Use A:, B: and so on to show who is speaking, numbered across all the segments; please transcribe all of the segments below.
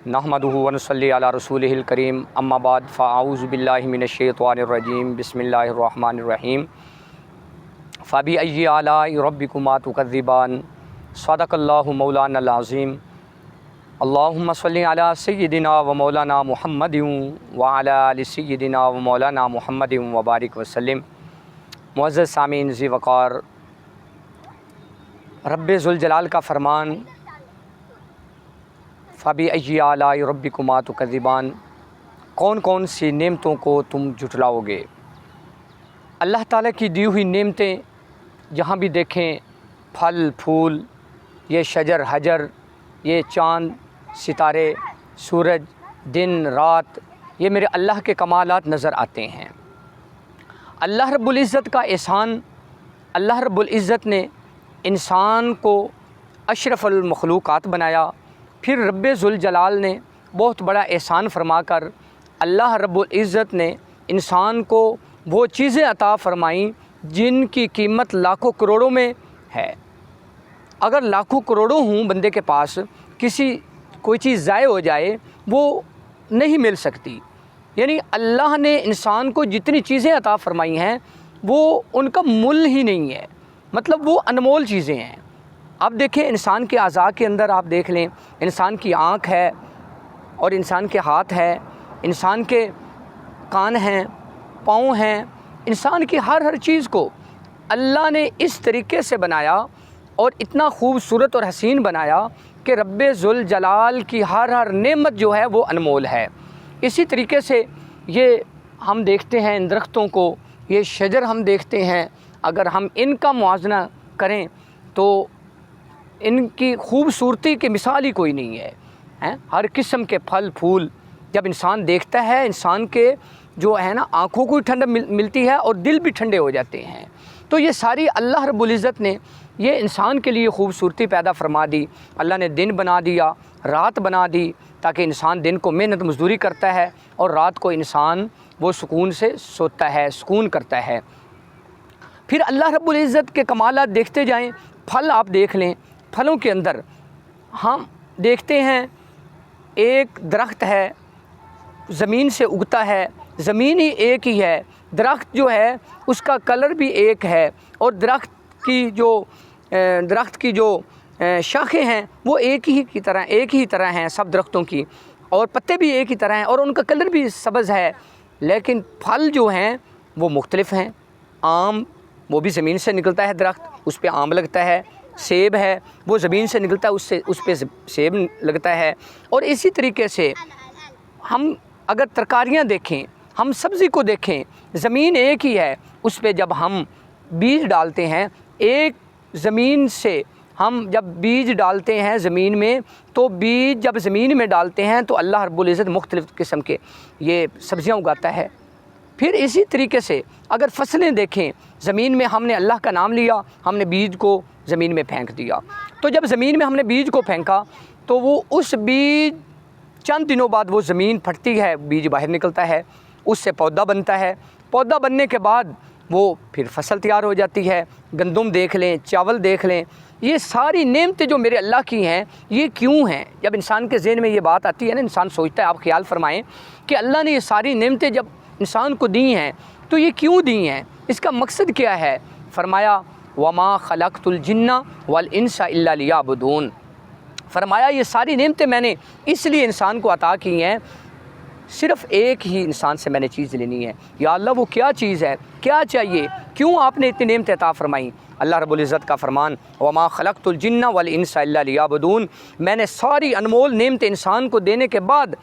A: नहमदुहु व नसल्ली अला रसूलिहिल करीम अम्मा बाद फ़अऊज़ु बिल्लाहि मिनश्शैतानिर रजीम बिस्मिल्लाहिर रहमानिर रहीम फ़बिअय्यि आलाइ रब्बिकुमा तुकज़्ज़िबान सदक़ल्लाहु मौलानल अज़ीम अल्लाहुम्मा सल्लि अला सय्यिदिना व मौलाना मुहम्मदिन व अला आलि सय्यिदिना व मौलाना मुहम्मदिन व बारिक वसल्लिम। मुअज़्ज़ज़ सामीन ज़ी वक़ार, रब्बे ज़ुल जलाल का फ़रमान फ़बिअय्यि आलाइ रब्बिकुमा तुकज़्ज़िबान, कौन कौन सी नेमतों को तुम झुठलाओगे। अल्लाह ताला की दी हुई नेमतें जहाँ भी देखें, फल फूल, ये शजर हजर, ये चाँद सितारे, सूरज, दिन रात, ये मेरे अल्लाह के कमालात नज़र आते हैं। अल्लाह रब्बुल इज़्ज़त का एहसान, अल्लाह रब्बुल इज़्ज़त ने इंसान को अशरफुल मखलूक़ात बनाया। फिर रब्बे ज़ुल जलाल ने बहुत बड़ा एहसान फरमाकर अल्लाह रब्बुल इज़्ज़त ने इंसान को वो चीज़ें अता फ़रमाईं जिनकी कीमत लाखों करोड़ों में है। अगर लाखों करोड़ों हों बंदे के पास, कोई चीज़ ज़ाय हो जाए वो नहीं मिल सकती। यानी अल्लाह ने इंसान को जितनी चीज़ें अता फ़रमाई हैं वो उनका मूल ही नहीं है, मतलब वो अनमोल चीज़ें हैं। अब देखें, इंसान के अज़ा के अंदर आप देख लें, इंसान की आँख है और इंसान के हाथ है, इंसान के कान हैं, पाँव हैं, इंसान की हर चीज़ को अल्लाह ने इस तरीके से बनाया और इतना खूबसूरत और हसीन बनाया कि रब्बे ज़ुल जलाल की हर नेमत जो है वो अनमोल है। इसी तरीके से ये हम देखते हैं इन दरख्तों को, ये शजर हम देखते हैं, अगर हम इनका मुआवजना करें तो इनकी खूबसूरती की मिसाल ही कोई नहीं है। हर किस्म के फल फूल जब इंसान देखता है, इंसान के जो है ना आँखों को ठंडक मिलती है और दिल भी ठंडे हो जाते हैं। तो ये सारी अल्लाह रब्बुल इज़्ज़त ने ये इंसान के लिए खूबसूरती पैदा फरमा दी। अल्लाह ने दिन बना दिया, रात बना दी, ताकि इंसान दिन को मेहनत मजदूरी करता है और रात को इंसान वो सुकून से सोता है, सुकून करता है। फिर अल्लाह रब्बुल इज़्ज़त के कमालात देखते जाएं। फल आप देख लें, फलों के अंदर हम देखते हैं एक दरख्त है, ज़मीन से उगता है, ज़मीन ही एक ही है, दरख्त जो है उसका कलर भी एक है और दरख्त की जो शाखें हैं वो एक ही तरह हैं सब दरख्तों की, और पत्ते भी एक ही तरह हैं और उनका कलर भी सब्ज़ है। लेकिन फल जो हैं वो मुख्तलिफ़ हैं। आम वो भी ज़मीन से निकलता है दरख्त, उस पर आम लगता है। सेब है वो ज़मीन से निकलता है, उस पर सेब लगता है। और इसी तरीके से हम अगर तरकारियां देखें, हम सब्ज़ी को देखें, ज़मीन एक ही है, उस पर जब हम बीज डालते हैं, एक ज़मीन से हम जब बीज डालते हैं ज़मीन में, तो बीज जब ज़मीन में डालते हैं तो अल्लाह रब्बुल इज़्ज़त मुख्तलिफ़ किस्म के ये सब्ज़ियाँ उगाता है। फिर इसी तरीके से अगर फसलें देखें, ज़मीन में हमने अल्लाह का नाम लिया, हमने बीज को ज़मीन में फेंक दिया, तो जब ज़मीन में हमने बीज को फेंका तो वो उस बीज चंद दिनों बाद वो ज़मीन फटती है, बीज बाहर निकलता है, उससे पौधा बनता है। पौधा बनने के बाद वो फिर फसल तैयार हो जाती है। गंदम देख लें, चावल देख लें, ये सारी नेमतें जो मेरे अल्लाह की हैं ये क्यों हैं। जब इंसान के ज़हन में ये बात आती है ना, इंसान सोचता है, आप ख्याल फरमाएँ कि अल्लाह ने ये सारी नेमतें जब इंसान को दी हैं तो ये क्यों दी हैं, इसका मकसद क्या है। फरमाया वमा खलक़तुल जिन्ना वल इंसा इल्ला लियअबुदून। फरमाया ये सारी नेमतें मैंने इसलिए इंसान को अता की हैं, सिर्फ़ एक ही इंसान से मैंने चीज़ लेनी है। या अल्लाह वो क्या चीज़ है, क्या चाहिए, क्यों आपने इतनी नेमतें अता फ़रमाई। अल्लाह रब्बुल इज़्ज़त का फ़रमान वमा खलक़तुल जिन्ना वल इंसा इल्ला लियअबुदून, मैंने सारी अनमोल नेमतें इंसान को देने के बाद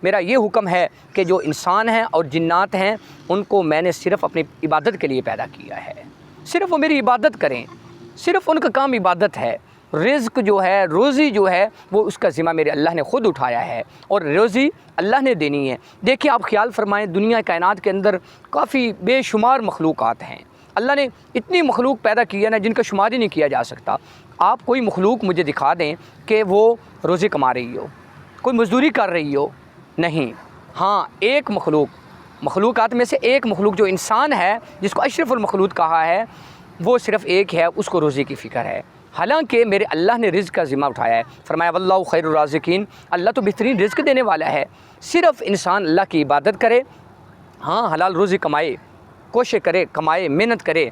A: मेरा ये हुक्म है कि जो इंसान हैं और जिन्नात हैं उनको मैंने सिर्फ़ अपनी इबादत के लिए पैदा किया है। सिर्फ़ वो मेरी इबादत करें, सिर्फ़ उनका काम इबादत है। रिज़्क़ जो है, रोज़ी जो है, वो उसका ज़िम्मा मेरे अल्लाह ने ख़ुद उठाया है और रोज़ी अल्लाह ने देनी है। देखिए आप ख्याल फरमाएँ, दुनिया कायनात के अंदर काफ़ी बेशुमार मखलूक़ात हैं। अल्लाह ने इतनी मखलूक पैदा की है ना जिनका शुमार ही नहीं किया जा सकता। आप कोई मखलूक मुझे दिखा दें कि वो रोज़ी कमा रही हो, कोई मज़दूरी कर रही हो, नहीं। हाँ, एक मखलूक़ात में से एक मखलूक जो इंसान है, जिसको अशरफुल मखलूक कहा है, वो सिर्फ़ एक है, उसको रोज़ी की फ़िक्र है। حالانکہ میرے اللہ نے رزق کا ذمہ اٹھایا ہے۔ فرمایا واللہ خیر الرازقین، اللہ تو بہترین رزق دینے والا ہے۔ صرف انسان اللہ کی عبادت کرے، ہاں حلال روزی کمائے، کوشش کرے، کمائے، محنت کرے،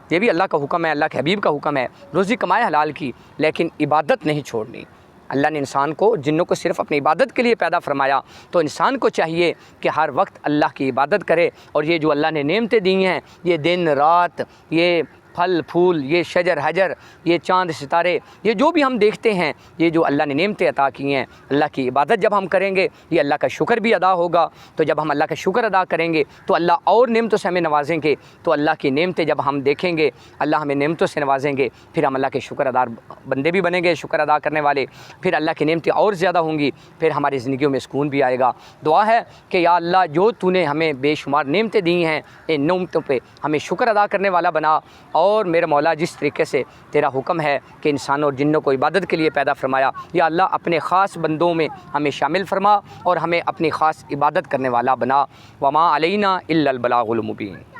A: یہ بھی اللہ کا حکم ہے، اللہ کے حبیب کا حکم ہے، روزی کمائے حلال کی، لیکن عبادت نہیں چھوڑنی۔ اللہ نے انسان کو، جنوں کو صرف اپنی عبادت کے لیے پیدا فرمایا، تو انسان کو چاہیے کہ ہر وقت اللہ کی عبادت کرے، اور یہ جو اللہ نے نعمتیں دی ہیں، یہ دن رات، یہ پھل پھول، یہ شجر حجر، یہ چاند ستارے، یہ جو بھی ہم دیکھتے ہیں، یہ جو اللہ نے نعمتیں عطا کی ہیں، اللہ کی عبادت جب ہم کریں گے، یہ اللہ کا شکر بھی ادا ہوگا۔ تو جب ہم اللہ کا شکر ادا کریں گے تو اللہ اور نعمتوں سے ہمیں نوازیں گے، تو اللہ کی نعمتیں جب ہم دیکھیں گے، اللہ ہمیں نعمتوں سے نوازیں گے، پھر ہم اللہ کے شکر ادا بندے بھی بنیں گے، شکر ادا کرنے والے، پھر اللہ کی نعمتیں اور زیادہ ہوں گی، پھر ہماری زندگیوں میں سکون بھی آئے گا۔ دعا ہے کہ یا اللہ جو تو نے ہمیں بے شمار نعمتیں دی ہیں، ان نعمتوں پہ ہمیں شکر ادا کرنے والا بنا، اور میرے مولا جس طریقے سے تیرا حکم ہے کہ انسانوں اور جنوں کو عبادت کے لیے پیدا فرمایا، یا اللہ اپنے خاص بندوں میں ہمیں شامل فرما اور ہمیں اپنی خاص عبادت کرنے والا بنا۔ وما علینا الا البلاغ المبین۔